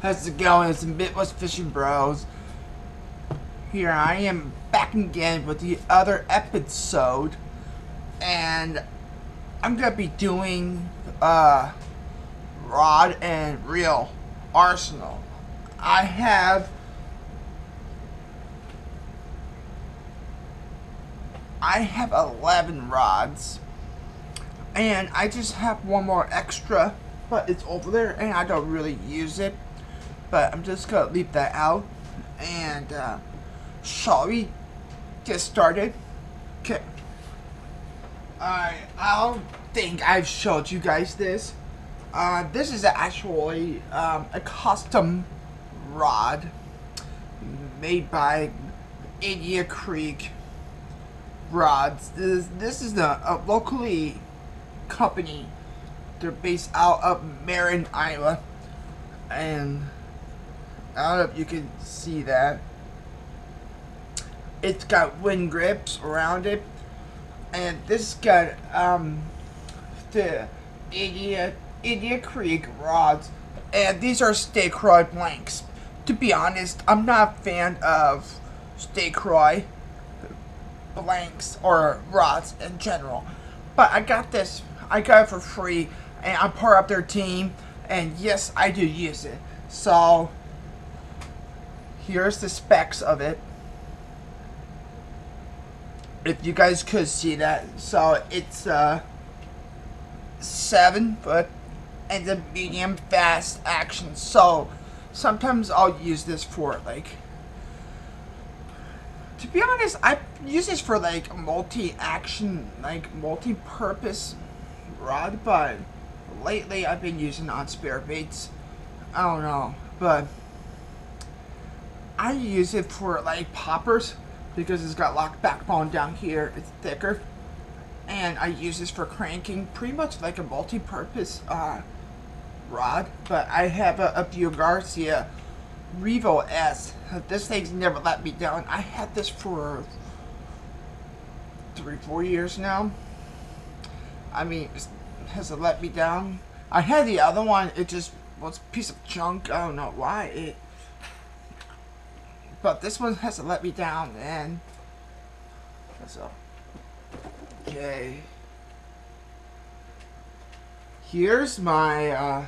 How's it going? It's the Midwestfishingbros. Here I am back again with the other episode, and I'm gonna be doing rod and reel arsenal. I have 11 rods, and I just have one more extra, but it's over there and I don't really use it. But I'm just gonna leave that out, and shall we get started? Okay. I don't think I've showed you guys this. This is actually a custom rod made by Indian Creek Rods. This is a locally company. They're based out of Marin, Iowa, and I don't know if you can see that. It's got wind grips around it, and this got the Indian Creek rods, and these are Sta-Croix blanks. To be honest, I'm not a fan of Sta-Croix blanks or rods in general, but I got this. I got it for free, and I'm part of their team, and yes, I do use it. So here's the specs of it, if you guys could see that. So it's 7 foot and the medium fast action. So sometimes I'll use this for, like, to be honest, I use this for like multi-action, like multi-purpose rod, but lately I've been using it on spare baits. I don't know, but I use it for like poppers because it's got locked backbone down here. It's thicker, and I use this for cranking, pretty much like a multi-purpose rod. But I have a View Garcia Revo S. This thing's never let me down. I had this for 3-4 years now. I mean, hasn't let me down. I had the other one. It just was a piece of junk. I don't know why. But this one hasn't let me down, and so okay. Here's my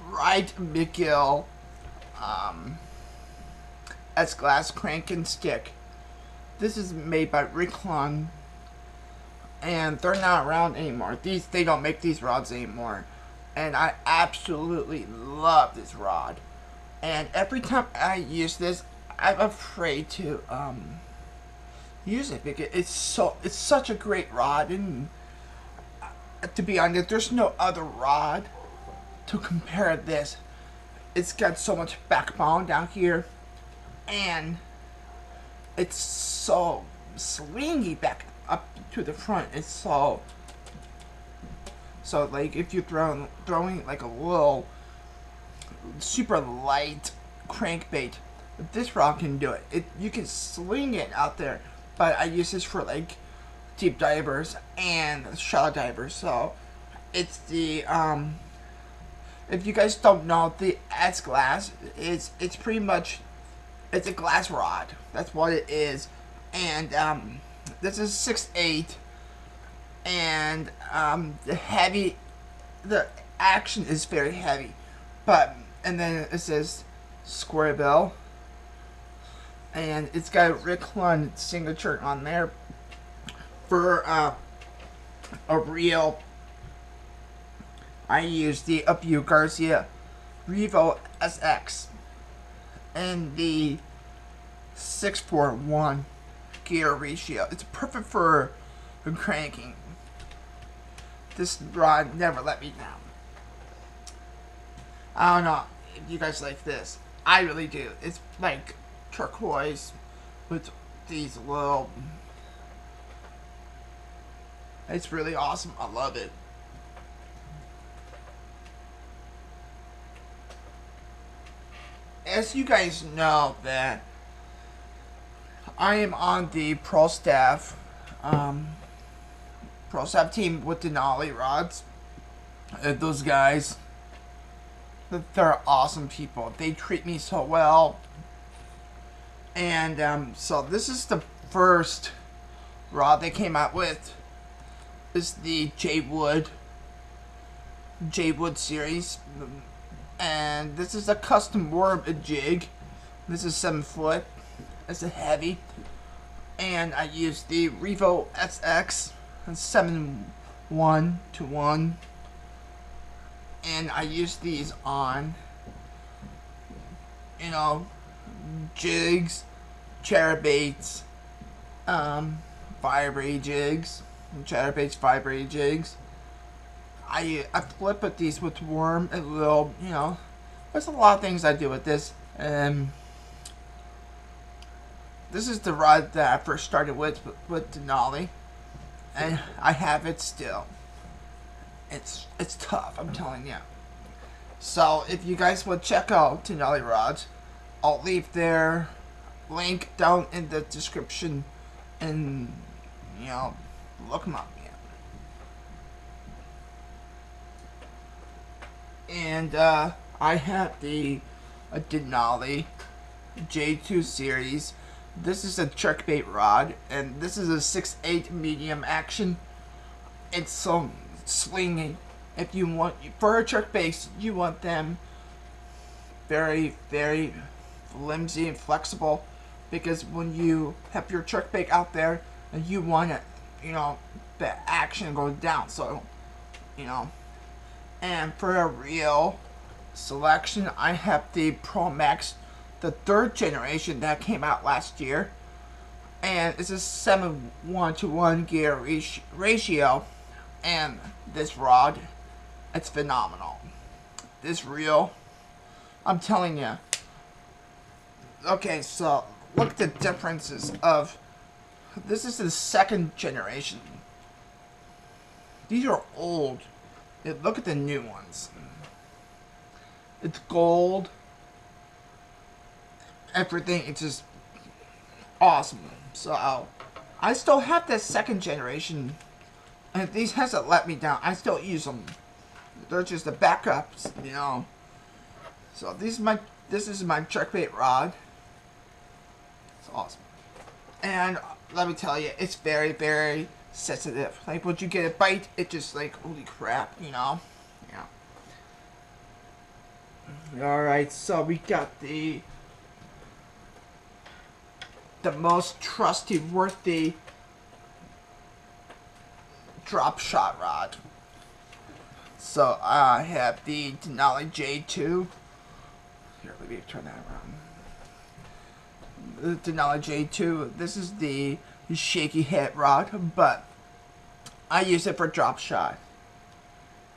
Right McGill S-Glass crank and stick. This is made by Ricklon, and they're not around anymore. They don't make these rods anymore, and I absolutely love this rod. And every time I use this, I'm afraid to use it because it's such a great rod, and to be honest, there's no other rod to compare this. It's got so much backbone down here, and it's so slingy back up to the front. It's so like if you're throwing like a little super light crankbait, this rod can do it. You can sling it out there, but I use this for like deep divers and shallow divers. So it's the if you guys don't know, the S-Glass it's pretty much, it's a glass rod. That's what it is. And this is 6/8, and the action is very heavy. But and then it says square bill, and it's got a Ricklon signature on there for a reel. I use the View Garcia Revo SX and the 6:1 gear ratio. It's perfect for cranking. This rod never let me down. I don't know if you guys like this. I really do. It's like turquoise with these little... It's really awesome. I love it. As you guys know, that I am on the pro staff team with Denali Rods. Those guys They're awesome people. They treat me so well. And so this is the first rod they came out with. Is the J Wood series, and this is a custom worm jig. This is 7 foot. It's a heavy, and I use the Revo SX 7-1-1, and I use these on, you know, jigs, chatterbaits, vibrate jigs, chatterbaits, vibrate jigs. I flip with these with worm and little, you know, there's a lot of things I do with this. This is the rod that I first started with Denali, and I have it still. It's tough, I'm telling you. So if you guys would check out Denali Rods, I'll leave their link down in the description, and you know, look them up. And I have the Denali J2 series. This is a jerkbait rod, and this is a 6/8 medium action. It's so slinging. If you want, for a jerkbaits, you want them very, very flimsy and flexible, because when you have your jerkbait out there and you want it, you know, the action goes down. So, you know. And for a real selection, I have the Pro Max, the 3rd generation that came out last year. And it's a 7-1-1 gear ratio. And this rod, it's phenomenal. This reel, I'm telling you. Okay, so look at the differences of, this is the 2nd generation. These are old. Look at the new ones. It's gold. Everything, it's just awesome. So I still have this 2nd generation, and these hasn't let me down. I still use them. They're just the backups, you know. So this is my jerkbait rod. It's awesome. And let me tell you, it's very, very sensitive. Like, once you get a bite, it just like, holy crap, you know? Yeah. Alright, so we got the most trustworthy Dropshot Rod. So I have the Denali J2. Here, let me turn that around. The Denali J2. This is the shaky head rod, but I use it for drop shot.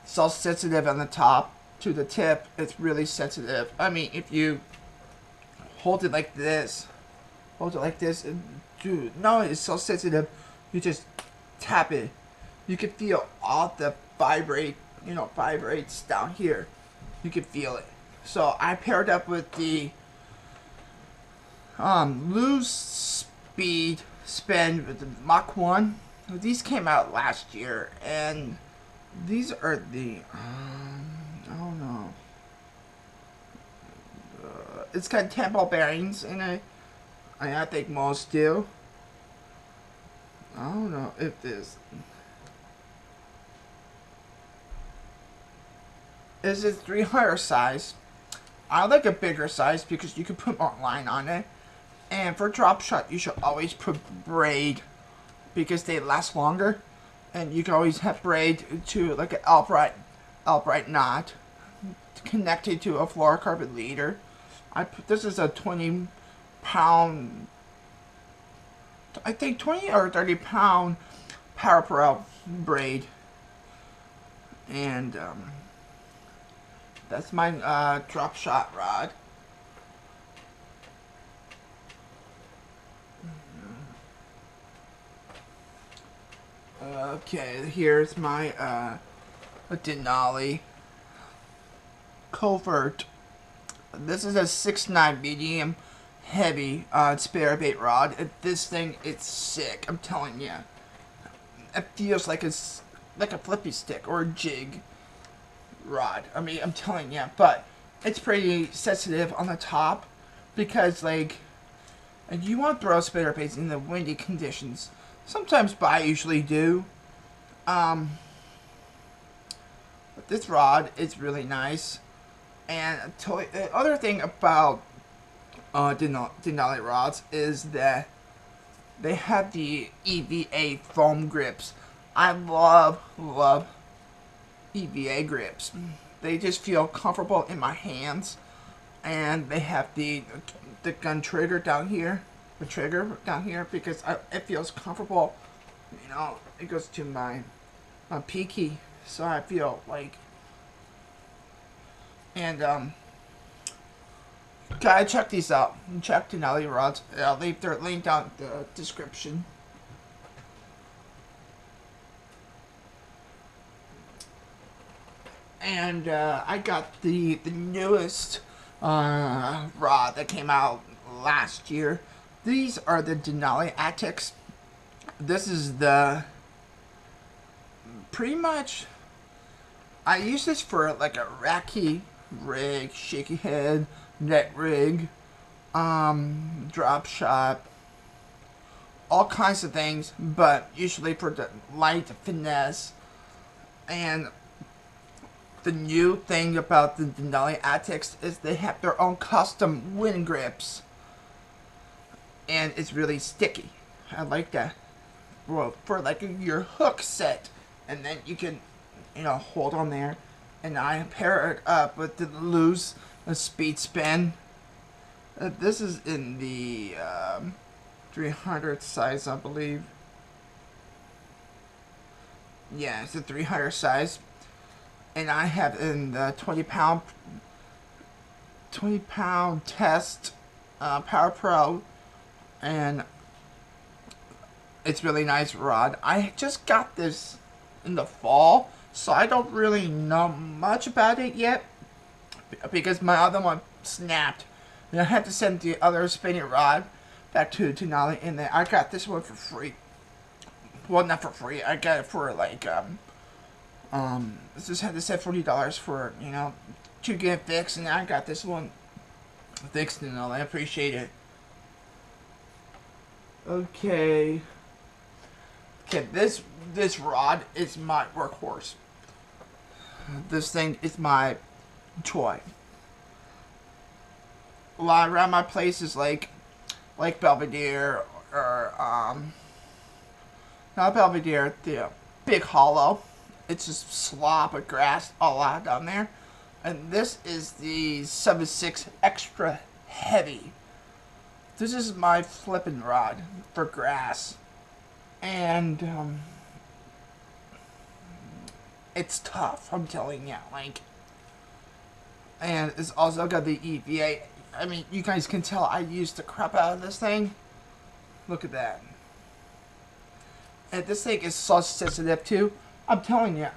It's all sensitive on the top to the tip. It's really sensitive. I mean, if you hold it like this, and dude, no, it's so sensitive. You just tap it, you can feel all the vibrates down here. You can feel it. So I paired up with the loose speed spin with the Mach 1. These came out last year, and these are the I don't know. It's got 10 ball bearings in it. I think most do. I don't know if this is it 300 size. I like a bigger size because you can put more line on it. And for drop shot, you should always put braid because they last longer. And you can always have braid to like an upright knot connected to a fluorocarbon leader. This is a 20-pound, I think 20 or 30-pound power braid. And that's my drop shot rod. Okay, here's my Denali Covert. This is a 6'9" medium heavy spinnerbait rod. This thing, it's sick. I'm telling you, it feels like like a flippy stick or a jig rod. I mean, I'm telling you, but it's pretty sensitive on the top because like, and you want to throw spinnerbaits in the windy conditions. Sometimes, but I usually do. But this rod is really nice. And the other thing about Denali rods is that they have the EVA foam grips. I love EVA grips. They just feel comfortable in my hands, and they have the gun trigger down here, the trigger down here, because it feels comfortable. You know, it goes to my pinky, so I feel like, and gotta check these out. Check Denali Rods. I'll leave their link down in the description. And I got the newest rod that came out last year. These are the Denali Actix. This is the pretty much. I use this for like a racky rig, shaky head, net rig, drop shot, all kinds of things, but usually for the light finesse. And the new thing about the Denali Actix is they have their own custom wind grips, and it's really sticky. I like that. Well, for like your hook set, and then you can, you know, hold on there. And I pair it up with the loose speed spin. This is in the 300 size, I believe. Yeah, it's a 300 size. And I have in the 20 pound test Power Pro, and it's really nice rod. I just got this in the fall, so I don't really know much about it yet because my other one snapped, and I had to send the other spinning rod back to Denali, and then I got this one for free. Well, not for free. I got it for like just had to send $40 for, you know, to get it fixed, and I got this one fixed and all. I appreciate it. Okay, this rod is my workhorse. This thing is my toy. A lot around my place is like Belvedere or not Belvedere, the Big Hollow. It's just slop of grass all out down there. And this is the 7.6 extra heavy. This is my Flipin rod for grass. And it's tough, I'm telling you. Like, and it's also got the EVA. I mean, you guys can tell I used the crap out of this thing. Look at that. And this thing is so sensitive too. I'm telling you,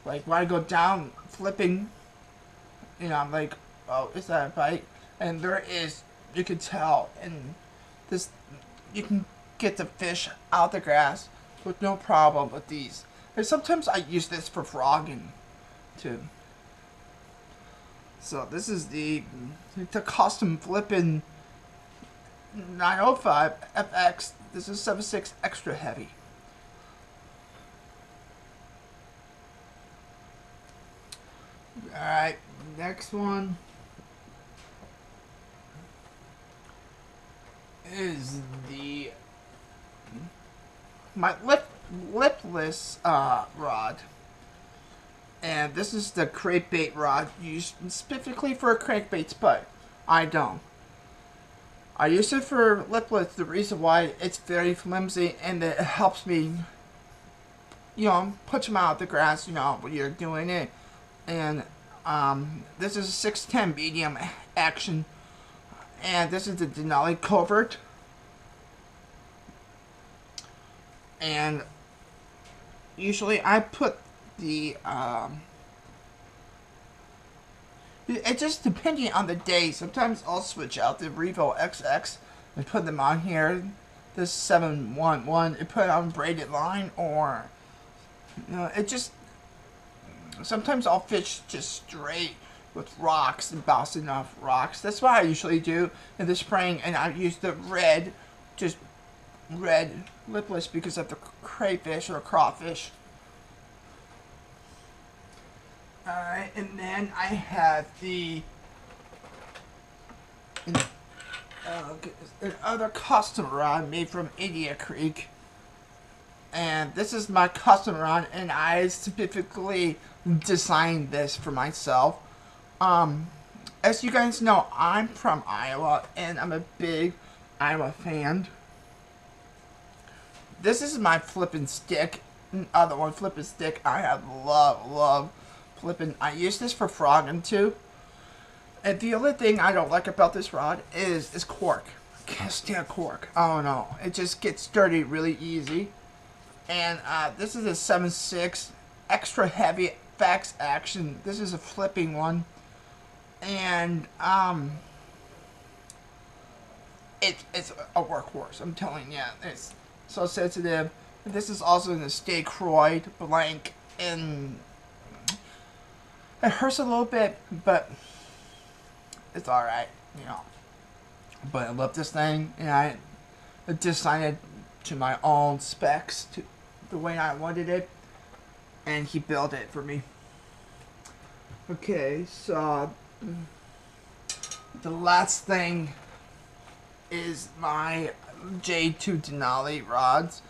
like when I go down flipping, you know, I'm like, oh, is that a bite? And there is, you can tell, and this, you can get the fish out the grass with no problem with these. And sometimes I use this for frogging too. So this is the custom Flipin 905 FX. This is 7.6 extra heavy. Alright, next one is my lipless rod. And this is the crankbait rod used specifically for crankbaits, but I don't. I use it for lipless. The reason why it's very flimsy and it helps me, you know, put them out of the grass, you know, when you're doing it. And this is a 610 medium action, and this is the Denali covert. And usually I put the it just depending on the day. Sometimes I'll switch out the Revo XX and put them on here. This 711 and put it on braided line, or you know, it just sometimes I'll fish just straight with rocks and bouncing off rocks. That's what I usually do in the spring, and I use the red, just red Lipless because of the crayfish or crawfish. Alright, and then I have the another custom rod made from Indian Creek. And this is my custom rod, and I specifically designed this for myself. As you guys know, I'm from Iowa, and I'm a big Iowa fan. This is my flippin' stick. Other one, flippin' stick. I have love flippin'. I use this for frogging too. And the only thing I don't like about this rod is cork. I can't stand cork. Oh no, it just gets dirty really easy. And this is a 7.6 extra heavy fax action. This is a flipping one, and it's a workhorse. I'm telling you, it's so sensitive. This is also in the Stay Croyd blank, and it hurts a little bit, but it's all right, you know. But I love this thing, and I designed it to my own specs, to the way I wanted it, and he built it for me. Okay, so the last thing is my J2 Denali rods.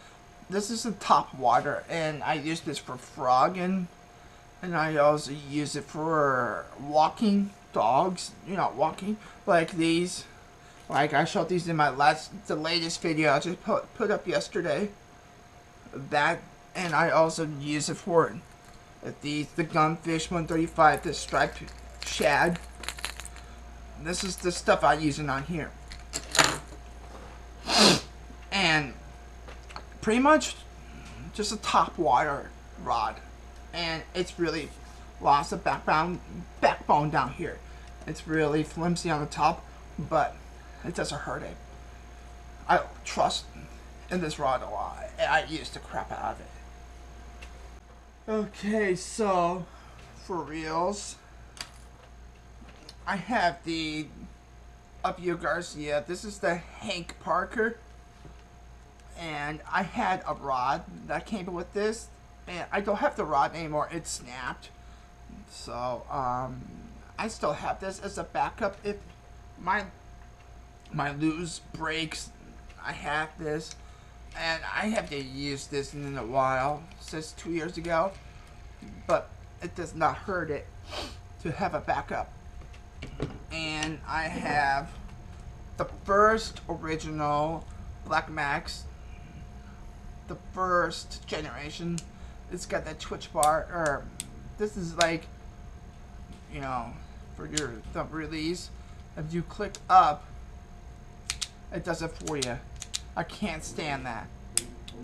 This is a Topwater, and I use this for frogging, and I also use it for walking dogs, you know, walking like these. Like I showed these in my the latest video I just put up yesterday. That, and I also use it for the Gunfish 135, the striped shad. This is the stuff I'm using on here. And pretty much just a Topwater rod. And it's really lost the backbone down here. It's really flimsy on the top, but it doesn't hurt it. I trust in this rod a lot, and I use the crap out of it. Okay, so for reals, I have the Upio Garcia. This is the Hank Parker, and I had a rod that came with this, and I don't have the rod anymore. It snapped, so I still have this as a backup if my lose breaks. I have this, and I haven't used this in a while, since 2 years ago, but it does not hurt it to have a backup. And I have the first original Black Max, the first generation. It's got that twitch bar, or this is like, you know, for your thumb release. If you click up, it does it for you. I can't stand that.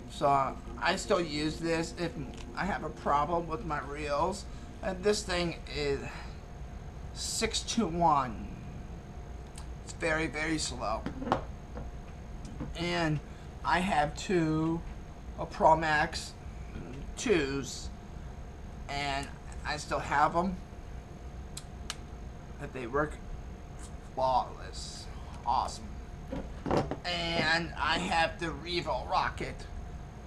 So I still use this if I have a problem with my reels. And this thing is 621. It's very, very slow. And I have two Pro Max 2s, and I still have them. And they work flawless. Awesome. And I have the Revo Rocket.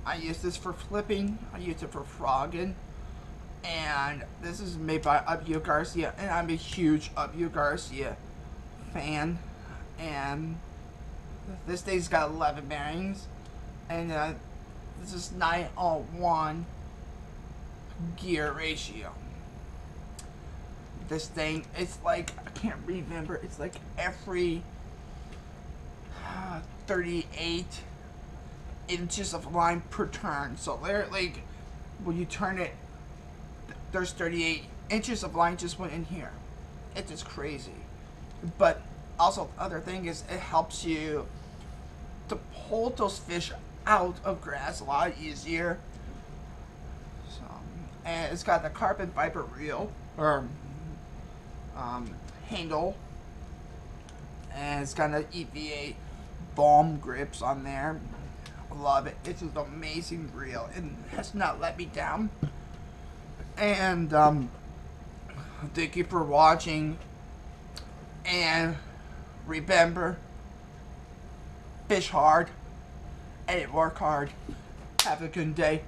I use this for flipping. I use it for frogging. And this is made by Upio Garcia, and I'm a huge Upio Garcia fan. And this thing's got 11 bearings, and this is 9:1 gear ratio. This thing, it's like, I can't remember, it's like every 38 inches of line per turn. So they're like, when you turn it, there's 38 inches of line just went in here. It's just crazy. But also the other thing is, it helps you to pull those fish out of grass a lot easier. So, and it's got the carbon fiber reel, or handle, and it's got an EVA foam grips on there. Love it. It's an amazing reel and has not let me down. And Thank you for watching. And remember, fish hard and work hard. Have a good day.